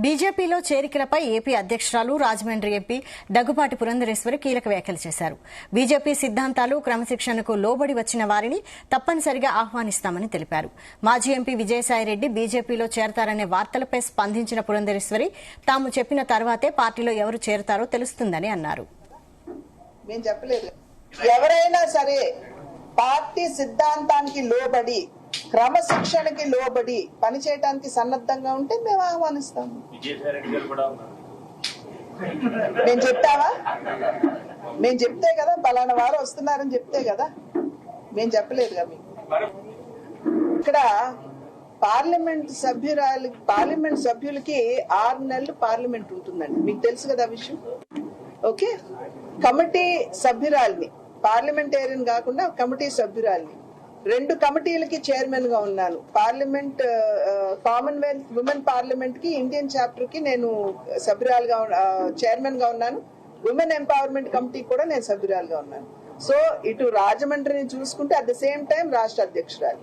బీజేపీలో చేరికలపై ఏపీ అధ్యక్షురాలు రాజమండ్రి ఎంపీ దగ్గుపాటి పురంధరేశ్వరి కీలక వ్యాఖ్యలు చేశారు. బీజేపీ సిద్ధాంతాలు క్రమశిక్షణకు లోబడి వచ్చిన వారిని తప్పనిసరిగా ఆహ్వానిస్తామని తెలిపారు. మాజీ ఎంపీ విజయసాయిరెడ్డి బీజేపీలో చేరతారనే వార్తలపై స్పందించిన పురంధరేశ్వరి తాము చెప్పిన తర్వాతే పార్టీలో ఎవరు చేరతారో తెలుస్తుందని అన్నారు. ఎవరైనా సరే పార్టీ సిద్ధాంతానికి లోబడి క్రమశిక్షణకి లోబడి పనిచేయడానికి సన్నద్ధంగా ఉంటే మేము ఆహ్వానిస్తాము. మేము చెప్తావా? మేము చెప్తే కదా పలానా వారు వస్తున్నారని చెప్తే కదా, మేము చెప్పలేదుగా మీకు. ఇక్కడ పార్లమెంట్ సభ్యులకి 6 నెలలు పార్లమెంట్ ఉంటుందండి, మీకు తెలుసు కదా విషయం. ఓకే, కమిటీ సభ్యురాలిని, పార్లమెంటేరియన్ కాకుండా కమిటీ సభ్యురాలిని, 2 కమిటీలకి చైర్మన్ గా ఉన్నాను. పార్లమెంట్ కామన్వెల్త్ విమెన్ పార్లమెంట్ కి ఇండియన్ చాప్టర్ కి నేను సభ్యురాలుగా చైర్మన్ గా ఉన్నాను. విమెన్ ఎంపవర్మెంట్ కమిటీ కూడా నేను సభ్యురాలుగా ఉన్నాను. సో ఇటు రాజమండ్రిని చూసుకుంటూ అట్ ద సేమ్ టైం రాష్ట్ర అధ్యక్షురాలు.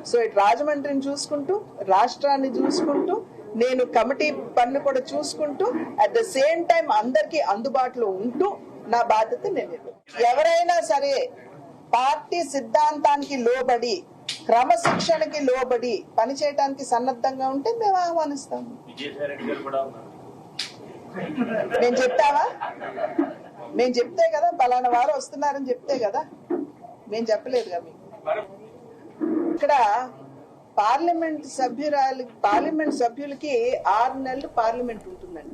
సో ఇటు రాజమండ్రిని చూసుకుంటూ రాష్ట్రాన్ని చూసుకుంటూ నేను కమిటీ పనులు కూడా చూసుకుంటూ అట్ ద సేమ్ టైం అందరికీ అందుబాటులో ఉంటూ నా బాధ్యత నేను. ఎవరైనా సరే పార్టీ సిద్ధాంతానికి లోబడి క్రమశిక్షణకి లోబడి పనిచేయడానికి సన్నద్ధంగా ఉంటే మేము ఆహ్వానిస్తాము. మేము చెప్తావా? మేము చెప్తే కదా పలానా వారు వస్తున్నారని చెప్తే కదా, మేము చెప్పలేదుగా మీకు. ఇక్కడ పార్లమెంట్ సభ్యులకి 6 నెలలు పార్లమెంట్ ఉంటుందండి,